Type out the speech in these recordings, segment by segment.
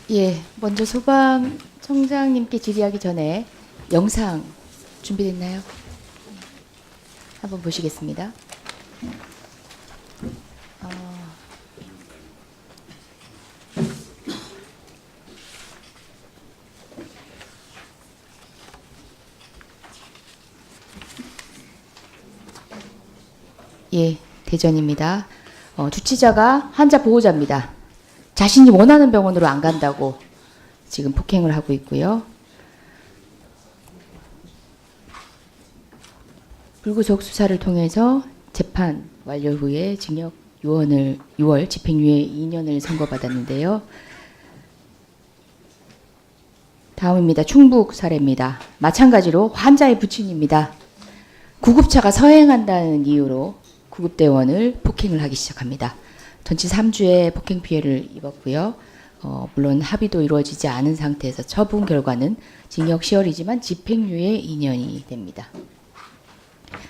예, 먼저 소방청장님께 질의하기 전에 영상 준비됐나요? 한번 보시겠습니다. 예, 대전입니다. 주치자가 환자 보호자입니다. 자신이 원하는 병원으로 안 간다고 지금 폭행을 하고 있고요. 불구속 수사를 통해서 재판 완료 후에 징역 6월, 집행유예 2년을 선고받았는데요. 다음입니다. 충북 사례입니다. 마찬가지로 환자의 부친입니다. 구급차가 서행한다는 이유로 구급대원을 폭행을 하기 시작합니다. 전치 3주의 폭행 피해를 입었고요. 물론 합의도 이루어지지 않은 상태에서 처분 결과는 징역 10월이지만 집행유예 2년이 됩니다.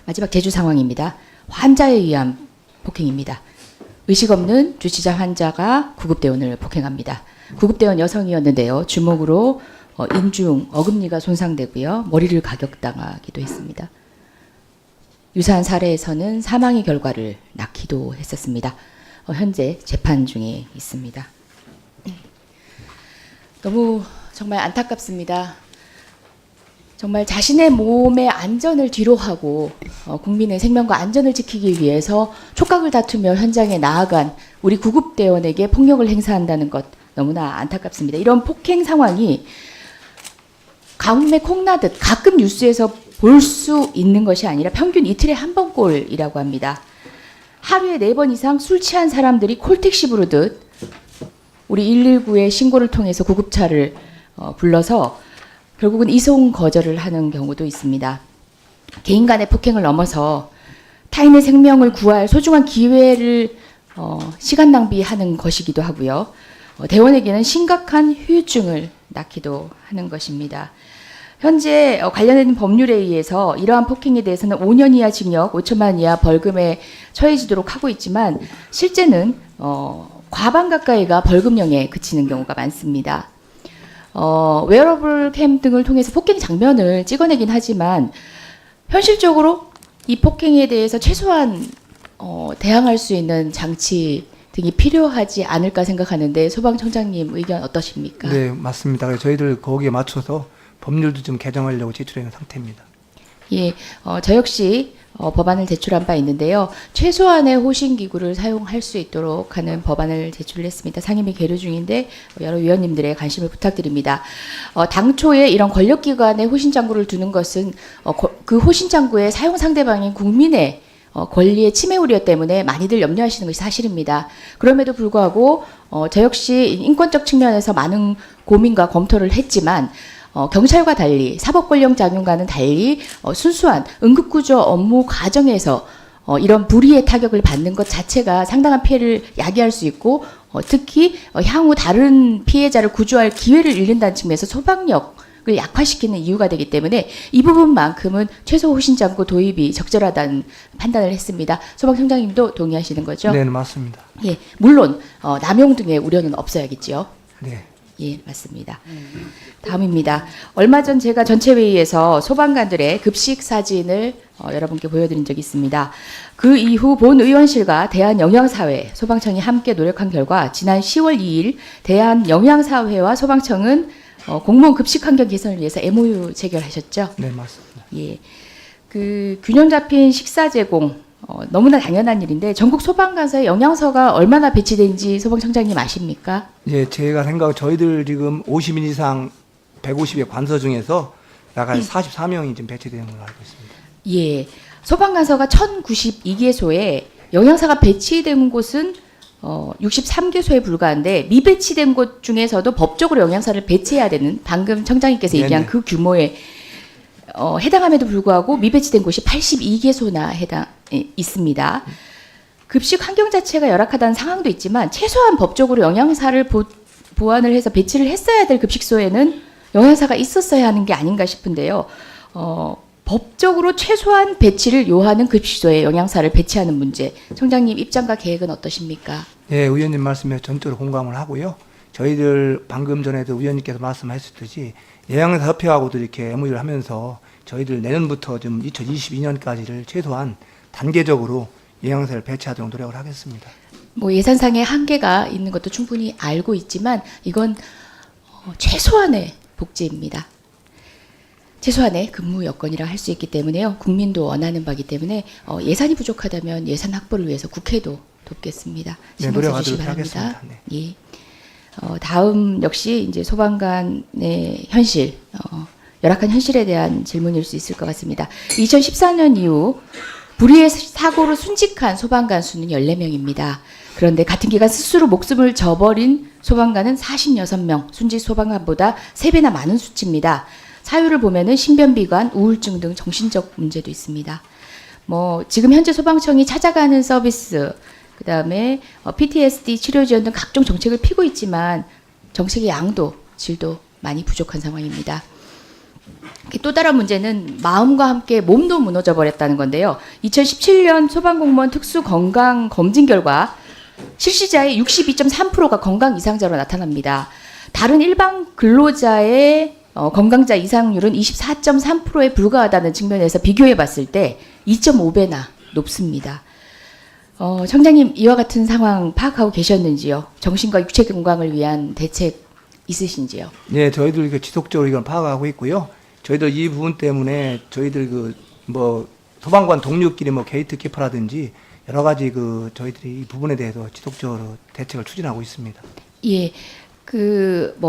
마지막 제주 상황입니다. 환자에 의한 폭행입니다. 의식 없는 주치자 환자가 구급대원을 폭행합니다. 구급대원 여성이었는데요. 주먹으로 인중, 어금니가 손상되고요. 머리를 가격당하기도 했습니다. 유사한 사례에서는 사망의 결과를 낳기도 했었습니다. 현재 재판 중에 있습니다. 너무 정말 안타깝습니다. 정말 자신의 몸의 안전을 뒤로하고 국민의 생명과 안전을 지키기 위해서 촉각을 다투며 현장에 나아간 우리 구급대원에게 폭력을 행사한다는 것 너무나 안타깝습니다. 이런 폭행 상황이 가뭄에 콩나듯 가끔 뉴스에서 볼 수 있는 것이 아니라 평균 이틀에 한 번꼴이라고 합니다. 하루에 4번 이상 술 취한 사람들이 콜택시 부르듯 우리 119의 신고를 통해서 구급차를 불러서 결국은 이송 거절을 하는 경우도 있습니다. 개인 간의 폭행을 넘어서 타인의 생명을 구할 소중한 기회를 시간 낭비하는 것이기도 하고요. 대원에게는 심각한 후유증을 낳기도 하는 것입니다. 현재 관련된 법률에 의해서 이러한 폭행에 대해서는 5년 이하 징역, 5천만 원 이하 벌금에 처해지도록 하고 있지만 실제는 과반 가까이가 벌금형에 그치는 경우가 많습니다. 웨어러블 캠 등을 통해서 폭행 장면을 찍어내긴 하지만 현실적으로 이 폭행에 대해서 최소한 대항할 수 있는 장치 등이 필요하지 않을까 생각하는데 소방청장님 의견 어떠십니까? 네, 맞습니다. 저희들 거기에 맞춰서 법률도 좀 개정하려고 제출해 있는 상태입니다. 예, 저 역시 법안을 제출한 바 있는데요. 최소한의 호신기구를 사용할 수 있도록 하는 법안을 제출했습니다. 상임위 계류 중인데 여러 위원님들의 관심을 부탁드립니다. 당초에 이런 권력기관에 호신장구를 두는 것은 그 호신장구의 사용 상대방인 국민의 권리의 침해 우려 때문에 많이들 염려하시는 것이 사실입니다. 그럼에도 불구하고 저 역시 인권적 측면에서 많은 고민과 검토를 했지만 경찰과 달리 사법권력 작용과는 달리 순수한 응급구조 업무 과정에서 이런 불의의 타격을 받는 것 자체가 상당한 피해를 야기할 수 있고 특히 향후 다른 피해자를 구조할 기회를 잃는다는 측면에서 소방력을 약화시키는 이유가 되기 때문에 이 부분만큼은 최소 호신장구 도입이 적절하다는 판단을 했습니다. 소방청장님도 동의하시는 거죠? 네, 맞습니다. 예, 물론 남용 등의 우려는 없어야겠지요. 네. 예, 맞습니다. 다음입니다. 얼마 전 제가 전체 회의에서 소방관들의 급식 사진을 여러분께 보여드린 적이 있습니다. 그 이후 본 의원실과 대한영양사회, 소방청이 함께 노력한 결과 지난 10월 2일 대한영양사회와 소방청은 공무원 급식 환경 개선을 위해서 MOU 체결하셨죠? 네, 맞습니다. 예, 그 균형 잡힌 식사 제공 너무나 당연한 일인데 전국 소방관서에 영양서가 얼마나 배치된지 소방청장님 아십니까? 예, 제가 생각 저희들 지금 50인 이상 150의 관서 중에서 약 44명이 지금 배치되는 걸로 알고 있습니다. 예, 소방관서가 1092개소에 영양사가 배치된 곳은 63개소에 불과한데 미배치된 곳 중에서도 법적으로 영양사를 배치해야 되는 방금 청장님께서 얘기한 네네. 그 규모에 해당함에도 불구하고 미배치된 곳이 82개소나 있습니다. 급식 환경 자체가 열악하다는 상황도 있지만 최소한 법적으로 영양사를 보완을 해서 배치를 했어야 될 급식소에는 영양사가 있었어야 하는 게 아닌가 싶은데요. 법적으로 최소한 배치를 요하는 급식소에 영양사를 배치하는 문제, 청장님 입장과 계획은 어떠십니까? 예, 의원님 말씀에 전적으로 공감을 하고요. 저희들 방금 전에도 위원님께서 말씀하셨듯이 예양사협회하고도 이렇게 MOU를 하면서 저희들 내년부터 좀 2022년까지를 최소한 단계적으로 예양사를 배치하도록 노력을 하겠습니다. 뭐 예산상의 한계가 있는 것도 충분히 알고 있지만 이건 최소한의 복지입니다. 최소한의 근무 여건이라 할 수 있기 때문에요. 국민도 원하는 바기 때문에 예산이 부족하다면 예산 확보를 위해서 국회도 돕겠습니다. 네, 신경 노력하도록 써주시기 바랍니다. 하겠습니다. 네. 예. 다음 역시 이제 소방관의 현실, 열악한 현실에 대한 질문일 수 있을 것 같습니다. 2014년 이후 불의의 사고로 순직한 소방관 수는 14명입니다. 그런데 같은 기간 스스로 목숨을 저버린 소방관은 46명, 순직 소방관보다 3배나 많은 수치입니다. 사유를 보면은 신변비관, 우울증 등 정신적 문제도 있습니다. 뭐 지금 현재 소방청이 찾아가는 서비스, 그다음에 PTSD 치료 지원 등 각종 정책을 피고 있지만 정책의 양도, 질도 많이 부족한 상황입니다. 또 다른 문제는 마음과 함께 몸도 무너져 버렸다는 건데요. 2017년 소방공무원 특수 건강 검진 결과 실시자의 62.3%가 건강 이상자로 나타납니다. 다른 일반 근로자의 건강자 이상률은 24.3%에 불과하다는 측면에서 비교해 봤을 때 2.5배나 높습니다. 청장님 이와 같은 상황 파악하고 계셨는지요? 정신과 육체 건강을 위한 대책 있으신지요? 네, 저희들 지속적으로 이걸 파악하고 있고요. 저희들 이 부분 때문에 저희들 소방관 동료끼리 게이트키퍼라든지 여러 가지 저희들이 이 부분에 대해서 지속적으로 대책을 추진하고 있습니다. 예.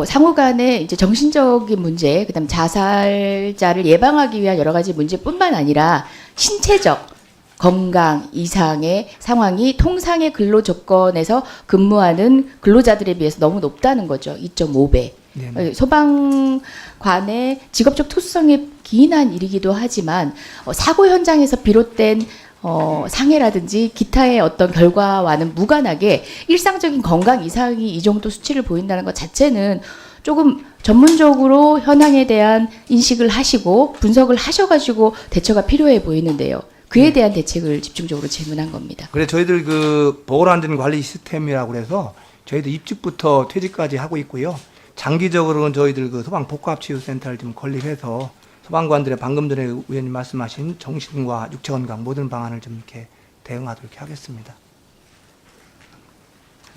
상호 간의 이제 정신적인 문제, 그다음 자살자를 예방하기 위한 여러 가지 문제뿐만 아니라 신체적 건강 이상의 상황이 통상의 근로 조건에서 근무하는 근로자들에 비해서 너무 높다는 거죠. 2.5배. 네네. 소방관의 직업적 특수성에 기인한 일이기도 하지만 사고 현장에서 비롯된 상해라든지 기타의 어떤 결과와는 무관하게 일상적인 건강 이상이 이 정도 수치를 보인다는 것 자체는 조금 전문적으로 현황에 대한 인식을 하시고 분석을 하셔가지고 대처가 필요해 보이는데요. 그에 대한 대책을 집중적으로 질문한 겁니다. 그래 저희들 보건안전관리 시스템이라고 해서 저희들 입직부터 퇴직까지 하고 있고요. 장기적으로는 저희들 소방복합치유센터를 좀 건립해서 소방관들의 방금 전에 의원님 말씀하신 정신과 육체 건강 모든 방안을 좀 이렇게 대응하도록 하겠습니다.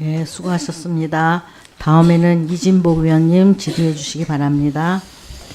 예, 수고하셨습니다. 다음에는 이진복 의원님 질의해 주시기 바랍니다.